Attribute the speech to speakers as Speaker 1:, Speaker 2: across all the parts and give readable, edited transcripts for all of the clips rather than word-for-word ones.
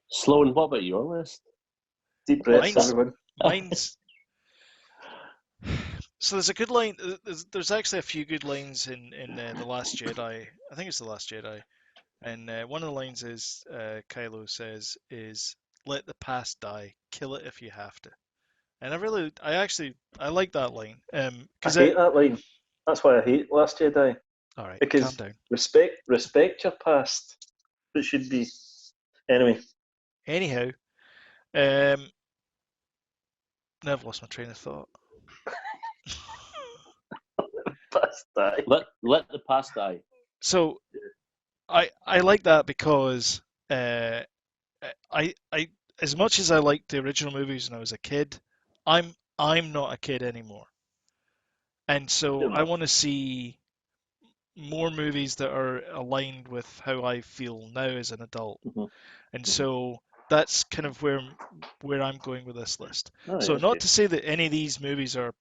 Speaker 1: Sloan, what about your list?
Speaker 2: Deep breaths,
Speaker 3: Mine's
Speaker 2: everyone.
Speaker 3: mine's. So there's a good line. There's actually a few good lines in the Last Jedi. I think it's the Last Jedi, and one of the lines is Kylo says is "Let the past die, kill it if you have to." And I like that line.
Speaker 2: I
Speaker 3: Because
Speaker 2: hate that line. That's why I hate Last Jedi.
Speaker 3: all right, calm
Speaker 2: Because
Speaker 3: down.
Speaker 2: respect your past. It should be. Anyway,
Speaker 3: Anyhow, um, now I've lost my train of thought.
Speaker 2: past die.
Speaker 1: Let the past die.
Speaker 3: So I like that because I as much as I liked the original movies when I was a kid, I'm not a kid anymore, and so
Speaker 2: Fair
Speaker 3: I
Speaker 2: enough.
Speaker 3: want to see more movies that are aligned with how I feel now as an adult,
Speaker 2: Mhm,
Speaker 3: and
Speaker 2: mhm.
Speaker 3: so that's kind of where I'm going with this list.
Speaker 2: All right,
Speaker 3: So not
Speaker 2: okay.
Speaker 3: to say that any of these movies are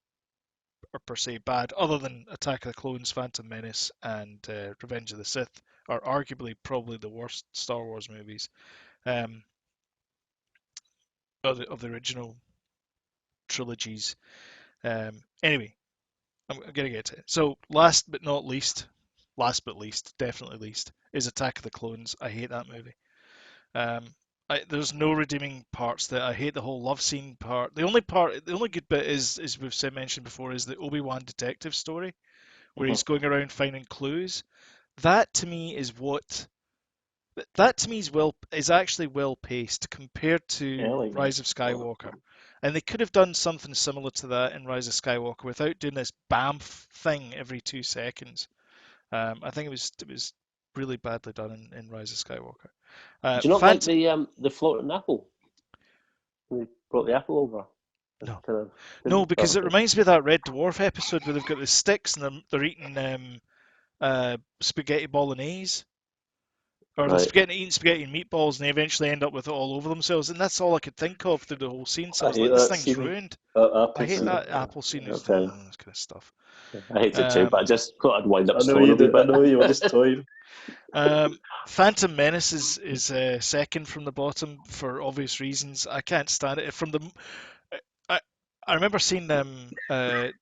Speaker 3: per se bad, other than Attack of the Clones, Phantom Menace, and Revenge of the Sith are arguably probably the worst Star Wars movies um, of the original trilogies. Anyway, I'm gonna get to it. So last but least, definitely least, is Attack of the Clones. I hate that movie. Um, there's no redeeming parts that I hate the whole love scene part. The only good bit is, as we've said mentioned before, is the Obi-Wan detective story where
Speaker 2: Mhm.
Speaker 3: he's going around finding clues. That to me is what that to me is actually well paced compared
Speaker 2: Yeah, I
Speaker 3: to
Speaker 2: like that.
Speaker 3: Rise of Skywalker. And they could have done something similar to that in Rise of Skywalker without doing this BAMF thing every 2 seconds. I think it was really badly done in Rise of Skywalker.
Speaker 1: Do you not like
Speaker 3: Phantom,
Speaker 1: the floating apple? They brought the apple over. It
Speaker 3: no,
Speaker 1: kind of
Speaker 3: no,
Speaker 1: didn't.
Speaker 3: because
Speaker 1: Oh,
Speaker 3: it
Speaker 1: okay.
Speaker 3: reminds me of that Red Dwarf episode where they've got the sticks and they're eating spaghetti bolognese. Or the
Speaker 1: Right.
Speaker 3: spaghetti eating spaghetti and meatballs, and they eventually end up with it all over themselves. And that's all I could think of through the whole scene. So I
Speaker 2: I
Speaker 3: was
Speaker 2: hate
Speaker 3: like, this
Speaker 2: that
Speaker 3: thing's
Speaker 2: scene.
Speaker 3: ruined.
Speaker 2: That
Speaker 3: I
Speaker 2: apple
Speaker 3: hate
Speaker 2: scene.
Speaker 3: that Apple scene.
Speaker 1: That's fair.
Speaker 3: This kind of stuff.
Speaker 1: I hate it too, but I
Speaker 3: Um,
Speaker 1: just thought I'd wind up
Speaker 2: I know
Speaker 1: Sloan
Speaker 2: you
Speaker 1: a wee
Speaker 2: do. I
Speaker 1: bit.
Speaker 2: know you were just toying.
Speaker 3: Phantom Menace is second from the bottom for obvious reasons. I can't stand it. I, I remember seeing I,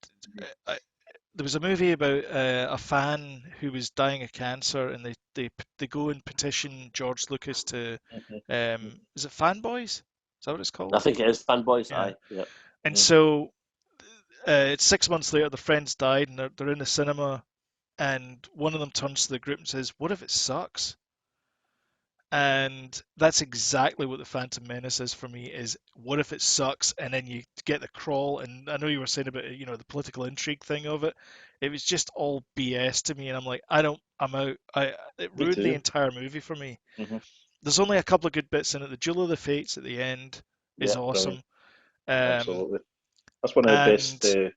Speaker 3: there was a movie about a fan who was dying of cancer, and they go and petition George Lucas to is it Fanboys? Is that what it's
Speaker 1: I
Speaker 3: called?
Speaker 1: think it is Fanboys.
Speaker 3: Yeah.
Speaker 1: Aye. Yep.
Speaker 3: And so it's 6 months later, the friends died, and they're in the cinema, and one of them turns to the group and says, "What if it sucks?" And that's exactly what the Phantom Menace is for me. Is what if it sucks, and then you get the crawl. And I know you were saying about the political intrigue thing of it. It was just all BS to me, and I'm like, I'm out. It
Speaker 2: Me
Speaker 3: ruined the
Speaker 2: too.
Speaker 3: entire movie for me.
Speaker 2: Hmm.
Speaker 3: There's only a couple of good bits in it. The Duel of the Fates at the end is
Speaker 2: Yeah, brilliant.
Speaker 3: awesome. Um,
Speaker 2: Absolutely. That's one of the best
Speaker 3: and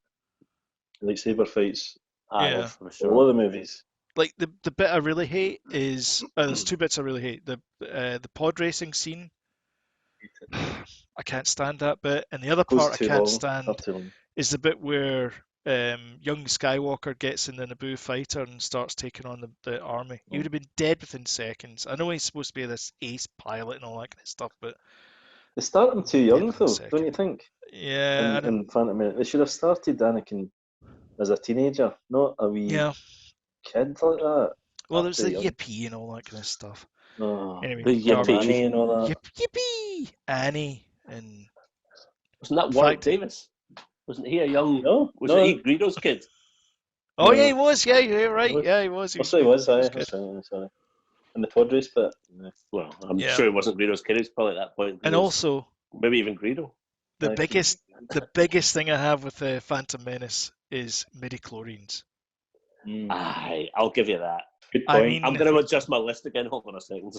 Speaker 2: lightsaber fights
Speaker 1: Aye,
Speaker 3: yeah,
Speaker 2: of
Speaker 1: for
Speaker 2: all
Speaker 1: sure.
Speaker 2: of the movies.
Speaker 3: like the bit I really hate is there's two bits I really hate. The pod racing scene, I can't stand that bit, and the other
Speaker 2: Goes
Speaker 3: part I
Speaker 2: too
Speaker 3: can't
Speaker 2: long. Far
Speaker 3: stand
Speaker 2: too long.
Speaker 3: is the bit where young Skywalker gets in the Naboo fighter and starts taking on the army. He would
Speaker 2: Mm.
Speaker 3: have been dead within seconds. I know he's supposed to be this ace pilot and all that kind of stuff, but
Speaker 2: They start him too
Speaker 3: dead
Speaker 2: young,
Speaker 3: within a
Speaker 2: though, don't you
Speaker 3: second.
Speaker 2: think?
Speaker 3: Yeah, and
Speaker 2: In Phantom Menace, they should have started Anakin as a teenager, not a wee
Speaker 3: yeah.
Speaker 2: kid like that.
Speaker 3: Well,
Speaker 2: Far
Speaker 3: there's
Speaker 2: too
Speaker 3: the
Speaker 2: young.
Speaker 3: yippee and all that kind of stuff.
Speaker 2: Oh,
Speaker 3: Anyway,
Speaker 1: The
Speaker 2: Young
Speaker 1: Yippee.
Speaker 3: garbage.
Speaker 2: Annie and all that.
Speaker 3: Yippee! Annie and
Speaker 1: Wasn't that
Speaker 3: in
Speaker 1: Warwick
Speaker 3: fact,
Speaker 1: Davis? Wasn't he a young?
Speaker 2: No,
Speaker 1: Wasn't he
Speaker 2: no,
Speaker 1: Greedo's kid?
Speaker 3: oh yeah, he
Speaker 2: no.
Speaker 3: was. Yeah, you're right.
Speaker 2: No.
Speaker 3: Yeah, he was. He
Speaker 2: Oh,
Speaker 3: was
Speaker 2: so he
Speaker 3: good.
Speaker 2: was,
Speaker 3: He was
Speaker 2: aye,
Speaker 3: good.
Speaker 2: that's right, sorry. In the pod race bit. Yeah.
Speaker 1: Well, I'm
Speaker 3: Yeah,
Speaker 1: sure it wasn't Greedo's kid. He's probably at that point. He
Speaker 3: and
Speaker 1: was
Speaker 3: also
Speaker 1: maybe even Greedo.
Speaker 3: the
Speaker 2: Aye, could
Speaker 3: biggest the biggest thing I have with the Phantom Menace is midi-chlorians.
Speaker 2: mm.
Speaker 1: Aye, I'll give you that.
Speaker 2: Good
Speaker 3: I
Speaker 2: point.
Speaker 1: I'm
Speaker 3: mean,
Speaker 1: going to adjust my list again. Hold on a second.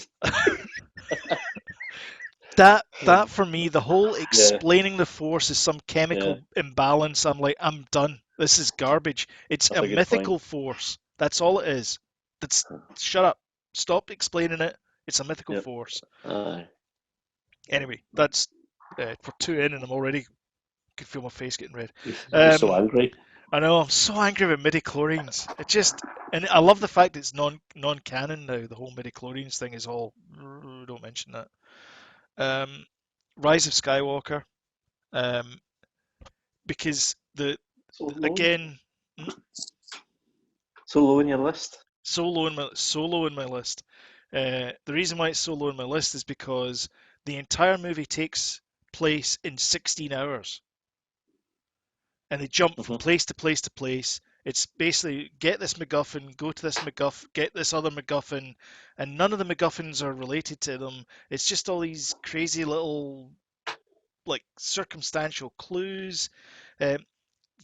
Speaker 3: that for me, the whole
Speaker 2: Yeah,
Speaker 3: explaining the Force is some
Speaker 2: yeah,
Speaker 3: chemical imbalance. I'm like, I'm done. This is garbage. It's
Speaker 2: that's
Speaker 3: a
Speaker 2: a good point.
Speaker 3: mythical force. That's all it is. That's Shut up. Stop explaining it. It's a mythical
Speaker 2: Yep.
Speaker 3: force.
Speaker 1: Aye.
Speaker 3: Anyway, that's for two in, and I'm already can feel my face getting red.
Speaker 1: You're so
Speaker 3: Um,
Speaker 1: angry.
Speaker 3: I know I'm so angry with midi-chlorians. It just, and I love the fact it's non-canon now. The whole midi-chlorians thing is all. Don't mention that. Rise of Skywalker, because
Speaker 2: So low,
Speaker 3: again,
Speaker 2: so low in your list.
Speaker 3: so low in my list. The reason why it's so low in my list is because the entire movie takes place in 16 hours, and they jump from place to place to place. It's basically get this MacGuffin, go to this MacGuffin, get this other MacGuffin, and none of the MacGuffins are related to them. It's just all these crazy little like circumstantial clues. Um,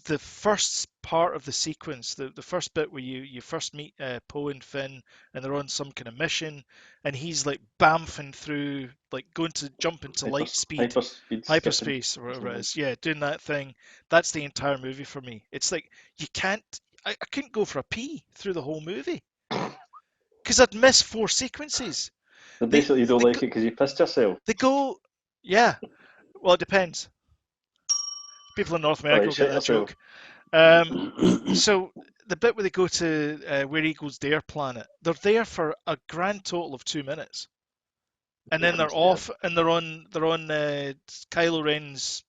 Speaker 3: the first part of the sequence, the first bit where you first meet Poe and Finn, and they're on some kind of mission, and he's like bamfing through, like going to jump into light speed,
Speaker 2: Hyperspeed skipping.
Speaker 3: hyperspace, or whatever it is. Yeah, doing that thing. That's the entire movie for me. It's like you can't. I couldn't go for a pee through the whole movie because I'd miss 4 sequences.
Speaker 2: So
Speaker 3: They,
Speaker 2: basically, you don't
Speaker 3: they,
Speaker 2: like
Speaker 3: go,
Speaker 2: it because you pissed yourself.
Speaker 3: they go, yeah. Well, it depends. People in North America
Speaker 2: Alright,
Speaker 3: will get
Speaker 2: shit
Speaker 3: that
Speaker 2: yourself.
Speaker 3: joke. So the bit where they go to Where Eagles Dare planet, they're there for a grand total of 2 minutes, and then they're off, and they're on Kylo Ren's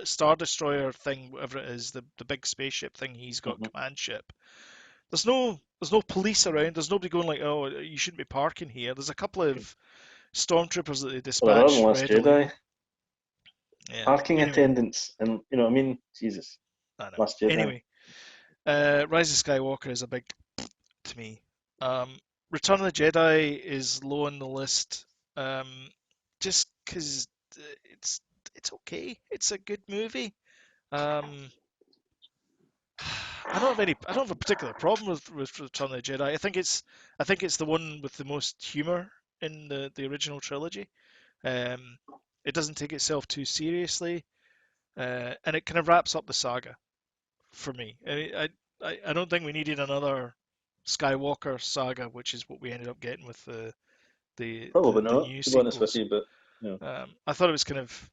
Speaker 3: Star Destroyer thing, whatever it is, the big spaceship thing he's got, command ship. There's no police around. There's nobody going like, oh, you shouldn't be parking here. There's a couple of stormtroopers that they
Speaker 2: Well, there are in
Speaker 3: dispatch
Speaker 2: Last
Speaker 3: readily.
Speaker 2: Jedi.
Speaker 3: Yeah.
Speaker 2: Parking
Speaker 3: Anyway,
Speaker 2: attendants, and you know what I mean? Jesus.
Speaker 3: I know.
Speaker 2: Last Jedi.
Speaker 3: Anyway, Rise of Skywalker is a big to me. Return of the Jedi is low on the list, just because it's it's okay. It's a good movie. Um, I don't have a particular problem with Return of the Jedi. I think it's the one with the most humor in the original trilogy. It doesn't take itself too seriously, and it kind of wraps up the saga for me. I don't think we needed another Skywalker saga, which is what we ended up getting with
Speaker 2: Probably
Speaker 3: the
Speaker 2: not,
Speaker 3: new
Speaker 2: to be honest with
Speaker 3: sequels.
Speaker 2: you, but you know.
Speaker 3: I thought it was kind of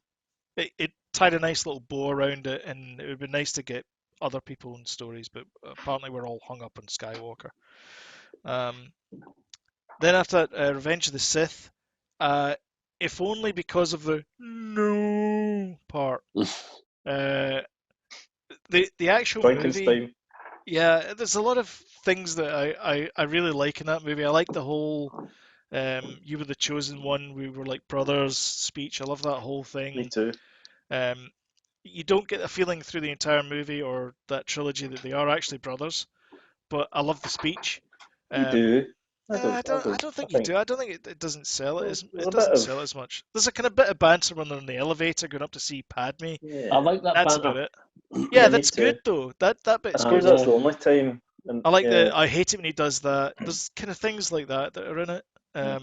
Speaker 3: it tied a nice little bow around it, and it would be nice to get other people's stories, but apparently we're all hung up on Skywalker. Then after that, Revenge of the Sith, if only because of the no part. The actual movie,
Speaker 2: Frankenstein.
Speaker 3: yeah, there's a lot of things that I really like in that movie. I like the whole "You were the chosen one, we were like brothers" speech. I love that whole
Speaker 2: Me
Speaker 3: thing.
Speaker 2: too.
Speaker 3: You don't get a feeling through the entire movie or that trilogy that they are actually brothers, but I love the speech.
Speaker 2: You do. I
Speaker 3: Yeah,
Speaker 2: don't. I
Speaker 3: I
Speaker 2: don't.
Speaker 3: don't
Speaker 2: I
Speaker 3: think you
Speaker 2: think
Speaker 3: do. I don't think it doesn't sell it
Speaker 2: there's
Speaker 3: it
Speaker 2: a bit
Speaker 3: doesn't
Speaker 2: of
Speaker 3: sell it as much. There's a kind of bit of banter when they're in the elevator going up to see Padme.
Speaker 1: I
Speaker 2: yeah.
Speaker 1: like that
Speaker 3: That's about
Speaker 1: banner.
Speaker 3: it. Yeah,
Speaker 2: Yeah, me
Speaker 3: that's
Speaker 2: too.
Speaker 3: good though. That
Speaker 2: I
Speaker 3: bit's
Speaker 2: suppose
Speaker 3: good.
Speaker 2: that's the only time. And
Speaker 3: I like
Speaker 2: yeah.
Speaker 3: I hate it when he does that. There's kind of things like that that are in it. But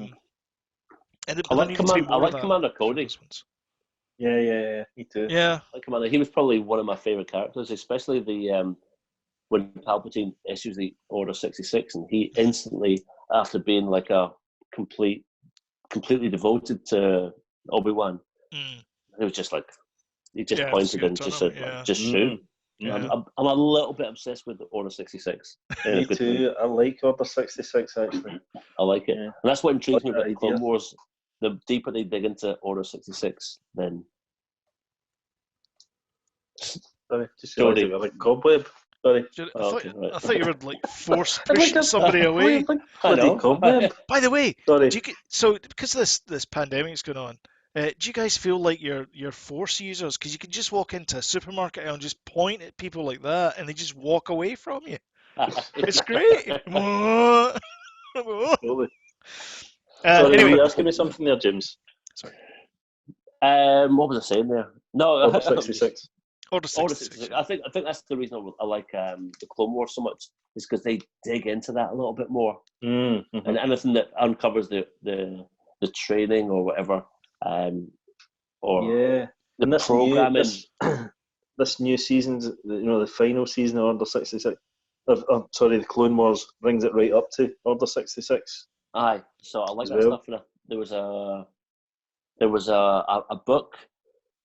Speaker 3: there needed to be
Speaker 1: I
Speaker 3: more of
Speaker 1: like
Speaker 3: that
Speaker 1: Commander
Speaker 3: for
Speaker 1: Cody.
Speaker 3: those ones.
Speaker 2: Yeah. Me too.
Speaker 3: Yeah.
Speaker 1: Like Commander, he was probably one of my favorite characters, especially the when Palpatine issues the Order 66, and he instantly, after being like a completely devoted to Obi-Wan,
Speaker 3: Mm.
Speaker 1: it was just like he just
Speaker 3: Yeah, just
Speaker 1: pointed
Speaker 3: gonna
Speaker 1: and
Speaker 3: turn
Speaker 1: just
Speaker 3: him.
Speaker 1: said like,
Speaker 3: Yeah.
Speaker 1: just shoot.
Speaker 3: Yeah.
Speaker 1: I'm a little bit obsessed with the Order 66 in a
Speaker 2: Me
Speaker 1: good
Speaker 2: too.
Speaker 1: way.
Speaker 2: I like Order 66 actually.
Speaker 1: I like it,
Speaker 2: Yeah.
Speaker 1: and that's what intrigues me
Speaker 2: Like
Speaker 1: about
Speaker 2: that
Speaker 1: the Clone
Speaker 2: idea.
Speaker 1: Wars. The deeper they dig into Order 66, then
Speaker 2: Sorry, just realised
Speaker 1: Jody.
Speaker 2: I got like cobweb. Sorry.
Speaker 1: Oh, okay, right.
Speaker 3: I thought you were like force
Speaker 2: I'd like
Speaker 3: pushing somebody away.
Speaker 1: I
Speaker 2: bloody
Speaker 1: know.
Speaker 2: cobweb.
Speaker 3: By the way,
Speaker 2: Sorry.
Speaker 3: so because this pandemic's going on, do you guys feel like you're force users? Because you can just walk into a supermarket and just point at people like that, and they just walk away from you. It's great.
Speaker 2: Totally. Sorry,
Speaker 3: Anyway,
Speaker 2: were you asking me something there, James?
Speaker 3: sorry.
Speaker 1: What was I saying there? No,
Speaker 2: Order 66.
Speaker 3: Order
Speaker 1: Order
Speaker 3: 66.
Speaker 1: 66. I think that's the reason I like the Clone Wars so much, is because they dig into that a little bit more,
Speaker 2: Mm-hmm.
Speaker 1: and anything that uncovers the training or whatever, or
Speaker 2: Yeah.
Speaker 1: the
Speaker 2: And
Speaker 1: programming.
Speaker 2: This new season's, the final season of Order 66. Sorry, the Clone Wars brings it right up to Order 66.
Speaker 1: Aye, so I like
Speaker 2: As
Speaker 1: that
Speaker 2: well.
Speaker 1: stuff. There was a book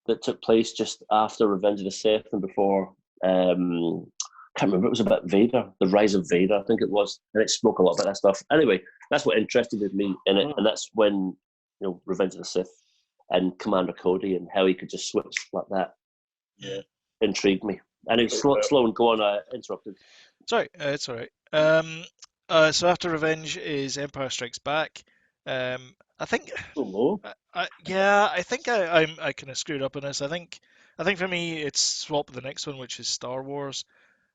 Speaker 1: that took place just after Revenge of the Sith and before. Can't remember. It was about Vader, the rise of Vader, I think it was, and it spoke a lot about that stuff. Anyway, that's what interested me in it, and that's when Revenge of the Sith and Commander Cody and how he could just switch like that.
Speaker 3: Yeah.
Speaker 1: Intrigued me. And it's Sloan, go on, I interrupted.
Speaker 3: Sorry, it's all right. So after Revenge is Empire Strikes Back. I think,
Speaker 2: So low.
Speaker 3: I think I kind of screwed up on this. I think for me it's swap the next one, which is Star Wars.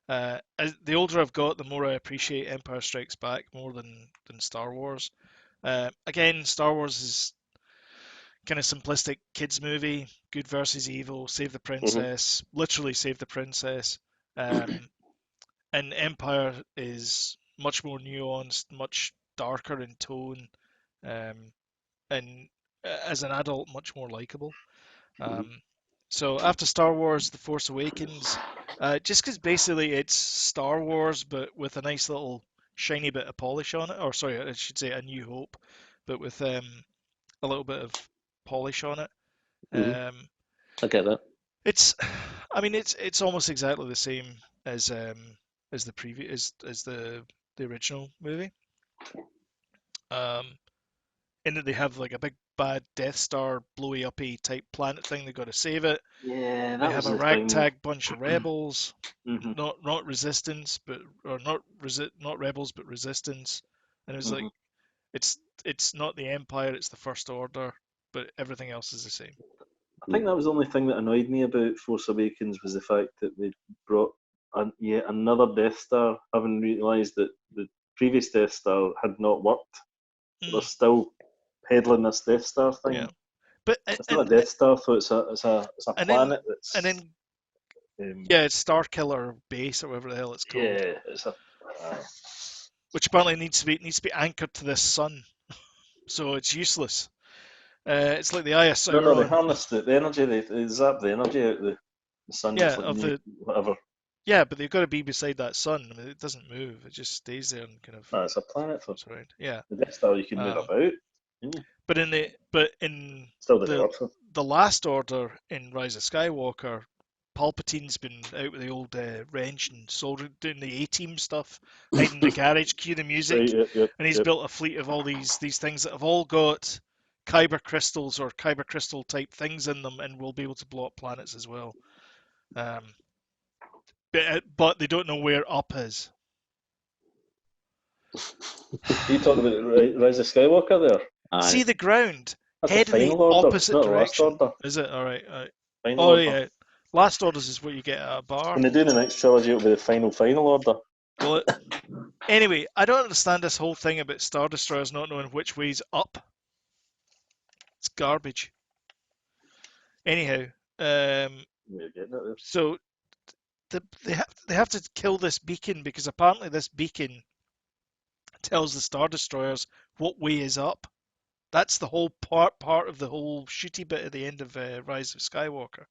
Speaker 3: As the older I've got, the more I appreciate Empire Strikes Back more than Star Wars. Again, Star Wars is kind of simplistic kids movie, good versus evil, save the princess, literally save the princess. And Empire is much more nuanced, much darker in tone, and as an adult, much more likable. So after Star Wars, The Force Awakens, just because basically it's Star Wars but with a nice little shiny bit of polish on it, or sorry, I should say A New Hope, but with a little bit of polish on it.
Speaker 1: I get that.
Speaker 3: I mean, it's almost exactly the same as the previous as the original movie. In that they have like a big bad Death Star blowy uppy type planet thing. They got to save it.
Speaker 2: Yeah,
Speaker 3: They
Speaker 2: that
Speaker 3: have
Speaker 2: was
Speaker 3: a
Speaker 2: the thing.
Speaker 3: ragtag bunch of rebels,
Speaker 2: Mm-hmm.
Speaker 3: not resistance, but or not rebels, but resistance. And it was like it's not the Empire, it's the First Order, but everything else is the same.
Speaker 2: I think that was the only thing that annoyed me about Force Awakens was the fact that they brought yet another Death Star, having realised that the previous Death Star had not worked. They're still peddling this Death Star thing.
Speaker 3: Yeah. But
Speaker 2: it's not a Death Star, so it's a planet that's.
Speaker 3: And then it's Starkiller Base or whatever the hell it's called.
Speaker 2: Yeah, it's a.
Speaker 3: Which apparently needs to be anchored to the sun, so it's useless. It's like the Eye of Sauron.
Speaker 2: No, they harness the energy. They zap the energy out of the sun.
Speaker 3: Yeah,
Speaker 2: like whatever.
Speaker 3: Yeah, but they've got to be beside that sun. I mean, it doesn't move; it just stays there and kind of.
Speaker 2: No, it's a planet for.
Speaker 3: Around. Yeah.
Speaker 2: The Death Star you can move about.
Speaker 3: But in
Speaker 2: still
Speaker 3: the Last Order in Rise of Skywalker, Palpatine's been out with the old wrench and solder doing the A-Team stuff, hiding in the garage, cue the music, and he's built a fleet of all these things that have all got kyber crystals or kyber crystal type things in them, and will be able to blow up planets as well. But they don't know where up is.
Speaker 2: You talking about Rise of Skywalker there?
Speaker 3: See the ground.
Speaker 2: That's
Speaker 3: head
Speaker 2: the
Speaker 3: in the
Speaker 2: order,
Speaker 3: opposite direction.
Speaker 2: Last order.
Speaker 3: Is it? All right.
Speaker 2: Final order.
Speaker 3: Yeah. Last orders is what you get at a bar.
Speaker 2: When they do the next trilogy, it'll be the final order.
Speaker 3: Well, anyway, I don't understand this whole thing about Star Destroyers not knowing which way's up. It's garbage. Anyhow, so they have to kill this beacon because apparently this beacon tells the Star Destroyers what way is up. That's the whole part of the whole shooty bit at the end of Rise of Skywalker.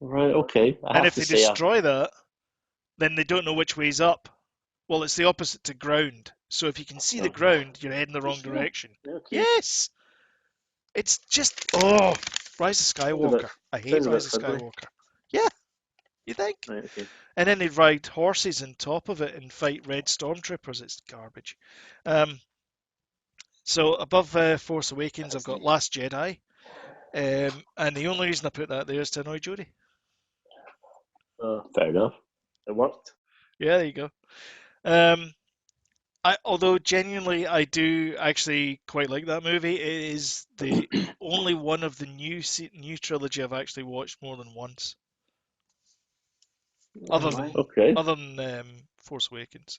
Speaker 1: Right, okay.
Speaker 3: And if they destroy that, then they don't know which way's up. Well, it's the opposite to ground. So if you can see the ground, you're heading the wrong direction.
Speaker 2: Okay.
Speaker 3: Yes! It's just, Rise of Skywalker. I hate Rise of Skywalker. Yeah, you think?
Speaker 2: Right, okay.
Speaker 3: And then they ride horses on top of it and fight red stormtroopers. It's garbage. So above Force Awakens, I've got Last Jedi. And the only reason I put that there is to annoy Jody.
Speaker 1: Fair enough.
Speaker 2: It worked.
Speaker 3: Yeah, there you go. Although genuinely I do actually quite like that movie. It is the only one of the new trilogy I've actually watched more than once. Other than Force Awakens.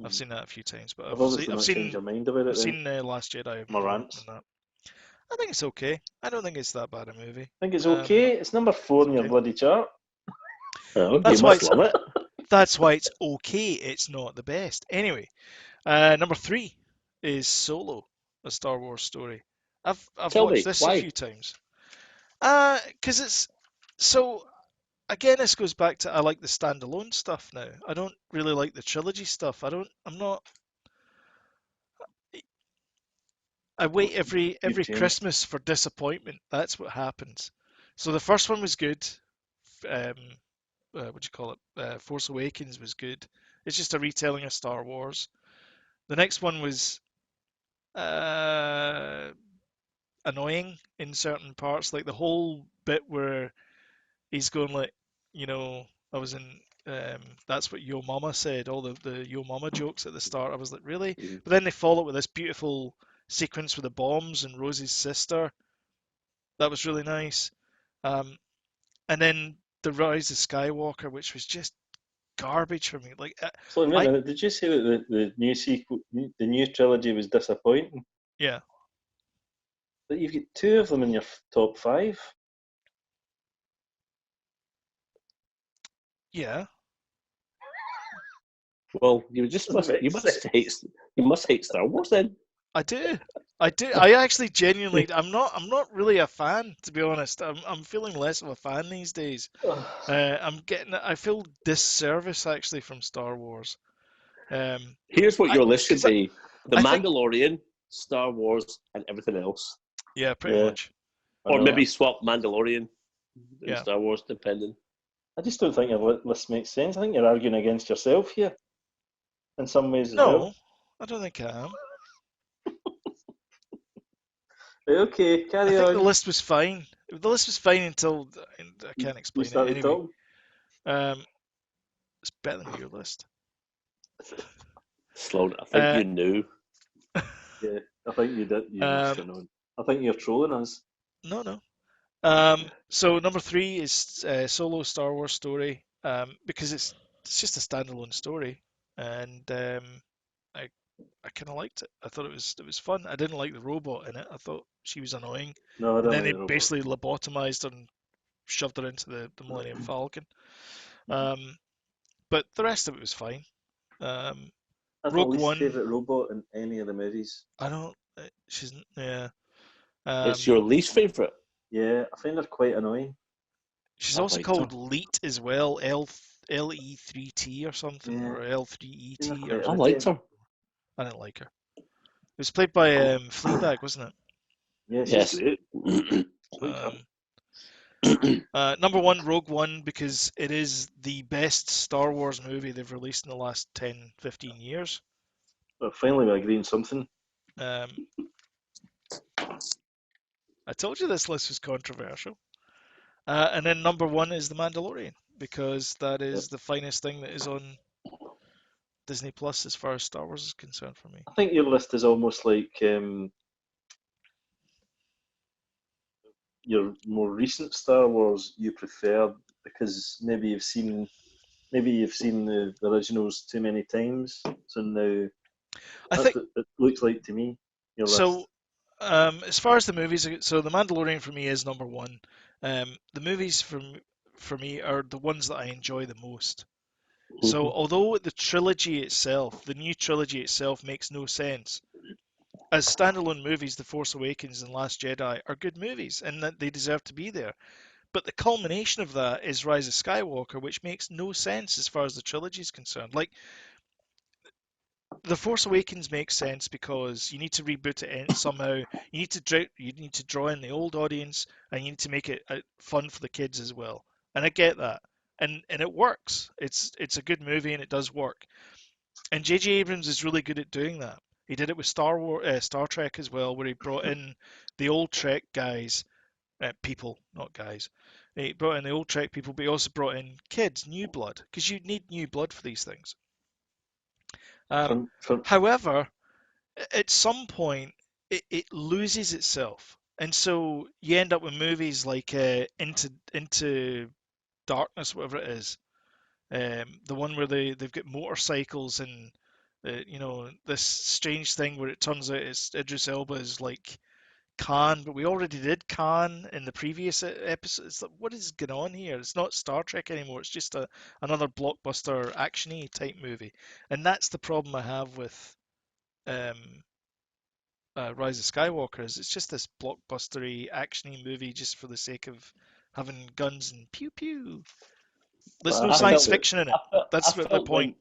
Speaker 3: I've seen that a few times, but I've seen
Speaker 2: your mind about it.
Speaker 3: I've seen Last Jedi. I think it's okay. I don't think it's that bad a movie.
Speaker 2: I think it's okay. It's number 4 in your bloody chart.
Speaker 3: That's why it's okay. It's not the best. Anyway, number 3 is Solo, a Star Wars story. I've watched this a few times. Because it's so. Again, this goes back to I like the standalone stuff now. I don't really like the trilogy stuff. I wait every Christmas for disappointment. That's what happens. So the first one was good. What do you call it? Force Awakens was good. It's just a retelling of Star Wars. The next one was annoying in certain parts, like the whole bit where he's going like, I was in. That's what Yo Mama said. All the Yo Mama jokes at the start. I was like, really? But then they follow it with this beautiful sequence with the bombs and Rosie's sister. That was really nice. Um, and then the Rise of Skywalker, which was just garbage for me. Like,
Speaker 2: So wait a
Speaker 3: I
Speaker 2: minute, did you say that the new sequel, the new trilogy was disappointing?
Speaker 3: yeah,
Speaker 2: But you've got two of them in your top five.
Speaker 3: yeah.
Speaker 1: Well, you just
Speaker 2: Doesn't make
Speaker 1: you must
Speaker 2: sense.
Speaker 1: hate Star Wars then.
Speaker 3: I do. I do. I actually genuinely. I'm not really a fan, to be honest. I'm feeling less of a fan these days. I'm getting. I feel disservice actually from Star Wars.
Speaker 1: Here's what
Speaker 3: I
Speaker 1: your list should
Speaker 3: because I,
Speaker 1: be: The
Speaker 3: I think
Speaker 1: Mandalorian, Star Wars, and everything else,
Speaker 3: yeah, pretty
Speaker 2: Yeah,
Speaker 3: much.
Speaker 2: I
Speaker 1: or
Speaker 2: know.
Speaker 3: Yeah,
Speaker 1: maybe swap Mandalorian and
Speaker 3: yeah.
Speaker 1: Star Wars, depending.
Speaker 2: I just don't think your list makes sense. I think you're arguing against yourself here in some ways as well.
Speaker 3: No, I don't think I am.
Speaker 2: Right, okay,
Speaker 3: I
Speaker 2: carry
Speaker 3: think the
Speaker 2: on.
Speaker 3: list was fine. The list was fine until I can't
Speaker 2: You
Speaker 3: explain it
Speaker 2: started
Speaker 3: anyway.
Speaker 2: talking.
Speaker 3: It's better than your list.
Speaker 1: Sloan, I think
Speaker 3: Uh,
Speaker 1: you knew.
Speaker 2: Yeah, I think you did. You must have
Speaker 3: um,
Speaker 2: known. I think you're trolling us.
Speaker 3: no, no. So number three is Solo Star Wars story, because it's just a standalone story, and I I kind of liked it. I thought it was fun. I didn't like the robot in it. I thought she was annoying,
Speaker 2: No, I
Speaker 3: and
Speaker 2: don't
Speaker 3: then
Speaker 2: like
Speaker 3: they
Speaker 2: the robot.
Speaker 3: basically lobotomized her and shoved her into the Millennium Falcon. Um, but the rest of it was fine. Um,
Speaker 2: That's my
Speaker 3: Rogue
Speaker 2: least
Speaker 3: One,
Speaker 2: favourite robot in any of the movies.
Speaker 3: I don't. She's yeah.
Speaker 1: It's
Speaker 3: Um,
Speaker 1: your least favorite.
Speaker 2: Yeah, I find her quite annoying.
Speaker 3: she's
Speaker 1: I
Speaker 3: also
Speaker 1: liked her.
Speaker 3: called Leet as well. LE3T or something,
Speaker 2: Yeah,
Speaker 3: or
Speaker 2: I find her
Speaker 3: L3ET
Speaker 2: quite
Speaker 3: or
Speaker 1: I
Speaker 3: something.
Speaker 1: liked
Speaker 2: irritating.
Speaker 1: her.
Speaker 3: I didn't like her. It was played by
Speaker 1: Oh,
Speaker 3: Fleabag, wasn't it?
Speaker 2: Yeah, she's
Speaker 1: yes.
Speaker 2: great. Like her.
Speaker 3: Um, Number one, Rogue One, because it is the best Star Wars movie they've released in the last 10, 15 years.
Speaker 2: Well, finally, we agree on something.
Speaker 3: Um, I told you this list was controversial. And then number one is The Mandalorian, because that
Speaker 2: Yep.
Speaker 3: is the finest thing that is on Disney Plus as far as Star Wars is concerned for me.
Speaker 2: I think your list is almost like your more recent Star Wars you prefer because maybe you've seen the originals too many times. So now
Speaker 3: I
Speaker 2: that's
Speaker 3: think
Speaker 2: what it looks like to me. Your
Speaker 3: so.
Speaker 2: list.
Speaker 3: As far as the movies, so The Mandalorian for me is number one. The movies for me are the ones that I enjoy the most. So although the trilogy itself, the new trilogy itself, makes no sense, as standalone movies, The Force Awakens and Last Jedi are good movies and that they deserve to be there. But the culmination of that is Rise of Skywalker, which makes no sense as far as the trilogy is concerned. Like, The Force Awakens makes sense because you need to reboot it somehow. You need to draw in the old audience, and you need to make it fun for the kids as well. And I get that, and it works. It's a good movie, and it does work. And J.J. Abrams is really good at doing that. He did it with Star Trek as well, where he brought in the old Trek guys, people, not guys. He brought in the old Trek people, but he also brought in kids, new blood, because you need new blood for these things. Um,
Speaker 2: For
Speaker 3: However, at some point it loses itself, and so you end up with movies like Into Darkness, whatever it is, the one where they've got motorcycles and this strange thing where it turns out it's Idris Elba is like Khan, but we already did Khan in the previous episode. It's like, what is going on here? It's not Star Trek anymore. It's just another blockbuster actiony type movie, and that's the problem I have with um, Rise of Skywalker. Is it's just this blockbustery actiony movie just for the sake of having guns and pew pew. There's
Speaker 2: but
Speaker 3: no
Speaker 2: I
Speaker 1: I
Speaker 2: think
Speaker 3: science
Speaker 1: felt
Speaker 2: that
Speaker 3: fiction in it.
Speaker 1: I felt I
Speaker 3: That's the
Speaker 1: felt
Speaker 3: point.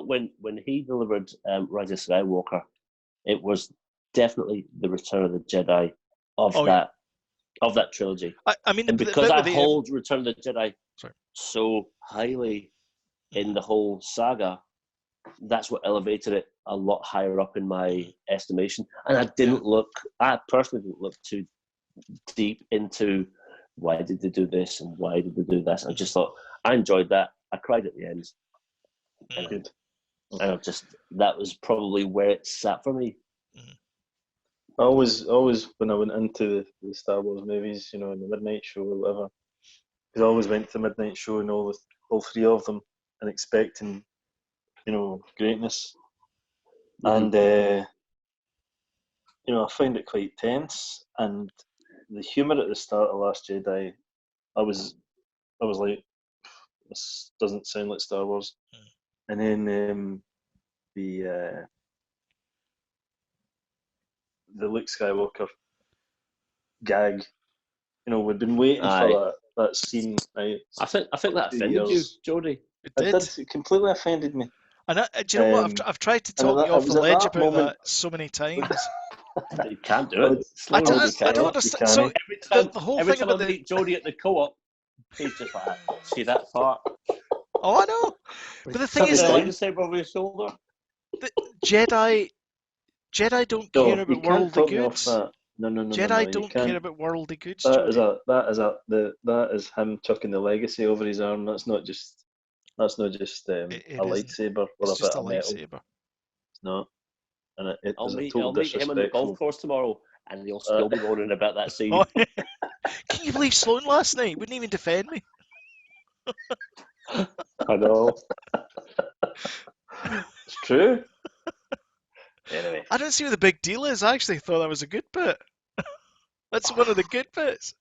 Speaker 1: when he delivered Rise of Skywalker, it was definitely the Return of the Jedi of
Speaker 3: Oh yeah.
Speaker 1: that trilogy.
Speaker 3: I mean
Speaker 1: And
Speaker 3: the
Speaker 1: because
Speaker 3: bit
Speaker 1: I
Speaker 3: with the
Speaker 1: hold Return of the Jedi
Speaker 3: sorry.
Speaker 1: so highly in
Speaker 3: Mhm.
Speaker 1: the whole saga, that's what elevated it a lot higher up in my estimation. And
Speaker 3: Yeah.
Speaker 1: I personally didn't look too deep into why did they do this and why did they do this. I just thought I enjoyed that. I cried at the end.
Speaker 2: Good.
Speaker 1: And that was probably where it sat for me.
Speaker 2: I always when I went into the Star Wars movies, in the midnight show or whatever, because I always went to the midnight show and all three of them and expecting, greatness. And I find it quite tense, and the humour at the start of Last Jedi, I was like, this doesn't sound like Star Wars. And then the Luke Skywalker gag, we've been waiting for that scene. Right?
Speaker 1: I think that offended you, Jody.
Speaker 3: It did.
Speaker 2: It completely offended me.
Speaker 3: And do you know what? I've tried to talk you off the ledge about that so many times.
Speaker 1: You can't do it.
Speaker 3: I don't understand. So the whole
Speaker 1: every
Speaker 3: thing
Speaker 1: time
Speaker 3: about
Speaker 1: I meet Jody at the co-op, he's just like, see that part?
Speaker 3: Oh, I know. But the thing is,
Speaker 1: the lightsaber over his shoulder.
Speaker 3: The Jedi don't care about worldly goods.
Speaker 2: No.
Speaker 3: Jedi don't care about worldly goods.
Speaker 2: That is him chucking the legacy over his arm. That's not just a lightsaber or a bit of metal. It's not. And
Speaker 1: I'll meet him on the golf course tomorrow, and he'll still be moaning about that scene.
Speaker 3: Can you believe Sloan last night wouldn't even defend me?
Speaker 2: I know. It's true. Anyway,
Speaker 3: I don't see what the big deal is. I actually thought that was a good bit. That's one of the good bits.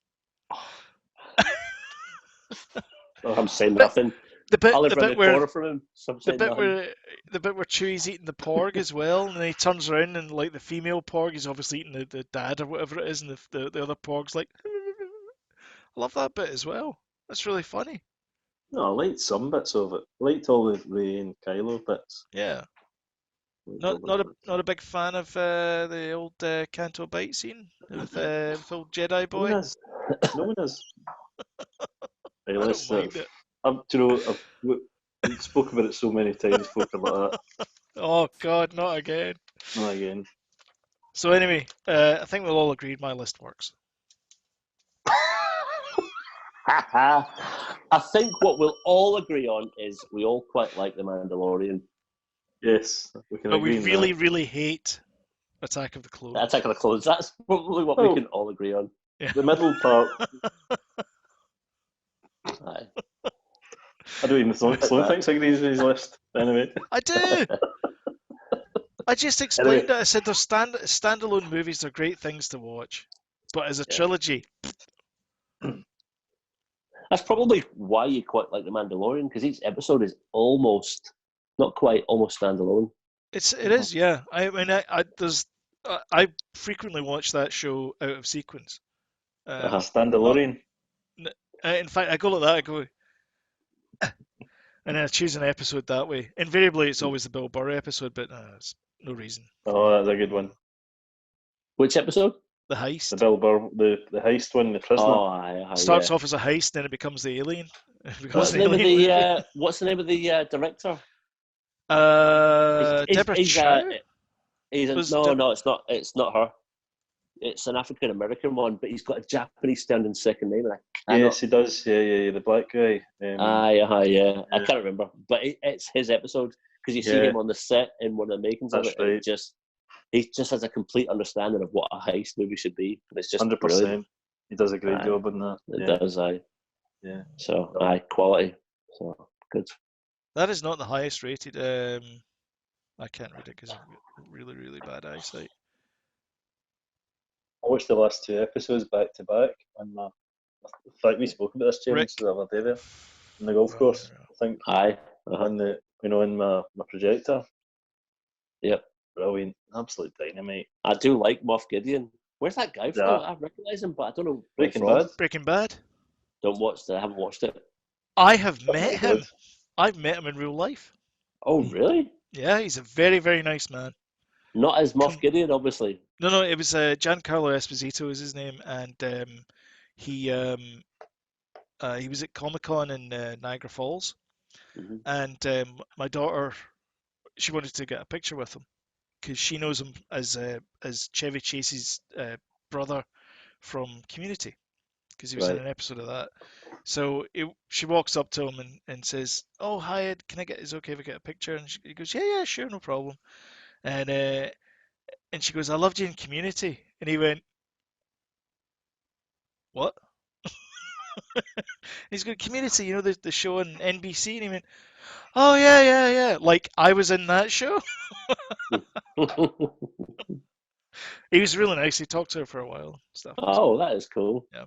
Speaker 1: I'm saying nothing.
Speaker 3: The bit
Speaker 1: corner from him.
Speaker 3: The bit where Chewie's eating the porg as well, and then he turns around and like the female porg is obviously eating the dad or whatever it is, and the other porg's like, I love that bit as well. That's really funny.
Speaker 2: No, I liked some bits of it. I liked all the Rey and Kylo bits.
Speaker 3: Yeah. Not a big fan of the old Canto Bite scene with old Jedi boy.
Speaker 2: No one is.
Speaker 3: I don't mind it.
Speaker 2: I've spoken about it so many times, folk are like that.
Speaker 3: Oh God, not again.
Speaker 2: Not again.
Speaker 3: So anyway, I think we'll all agree my list works.
Speaker 1: I think what we'll all agree on is we all quite like The Mandalorian.
Speaker 2: Yes, we can.
Speaker 3: But we really, really hate Attack of the Clones.
Speaker 1: Attack of the Clones. That's probably what we can all agree on.
Speaker 3: Yeah.
Speaker 2: The middle part.
Speaker 1: Aye.
Speaker 2: I don't even Sloan thinks I agrees with his list. Anyway.
Speaker 3: I do. I just explained it. I said they're standalone movies. They're great things to watch, but as a trilogy.
Speaker 1: That's probably why you quite like The Mandalorian, because each episode is almost standalone.
Speaker 3: It is, yeah. I mean, I frequently watch that show out of sequence.
Speaker 2: Standalone.
Speaker 3: In fact, I go like that. I go, and then I choose an episode that way. Invariably, it's always the Bill Burr episode, but there's no reason.
Speaker 2: Oh, that's a good one.
Speaker 1: Which episode?
Speaker 3: The heist.
Speaker 2: The Bill Burr, the heist one, the prisoner.
Speaker 1: Oh,
Speaker 3: starts off as a heist, then it becomes the alien.
Speaker 1: What's the name of the director?
Speaker 3: Deborah Chow?
Speaker 1: It's not her. It's an African American one, but he's got a Japanese sounding second name.
Speaker 2: Yes, he does. Yeah, the black guy.
Speaker 1: Yeah. I can't remember, but it's his episode because you see him on the set in one of the makings of it. Right. He just has a complete understanding of what a heist movie should be. And it's just 100%. Brilliant.
Speaker 2: He does a great job on that.
Speaker 1: It does,
Speaker 2: Yeah.
Speaker 1: So, quality. So, good.
Speaker 3: That is not the highest rated. I can't read it because I've really, really bad eyesight.
Speaker 2: I watched the last two episodes back to back, and in fact we spoke about this, James, the other day there on the golf course. I think. On the in my projector.
Speaker 1: Yep.
Speaker 2: Brilliant, absolute dynamite.
Speaker 1: I do like Moff Gideon. Where's that guy from? I recognise him, but I don't know.
Speaker 3: Breaking Bad.
Speaker 1: I haven't watched it.
Speaker 3: I have met him. I've met him in real life.
Speaker 1: Oh, really?
Speaker 3: Yeah, he's a very, very nice man.
Speaker 1: Not as Moff Gideon, obviously.
Speaker 3: No, it was Giancarlo Esposito is his name, and he was at Comic-Con in Niagara Falls, and my daughter, she wanted to get a picture with him because she knows him as Chevy Chase's brother from Community because he was in
Speaker 1: Right.
Speaker 3: an episode of that. So she walks up to him and says, "Oh, hi, Ed. Is it okay if I get a picture?" And he goes, "Yeah, yeah, sure, no problem." And she goes, "I loved you in Community." And he went, "What?" He's going, "Community, you know the show on NBC?" And he went, "Oh yeah, yeah, yeah. Like I was in that show." He was really nice. He talked to her for a while and stuff. So
Speaker 1: Oh, that is cool.
Speaker 3: yeah.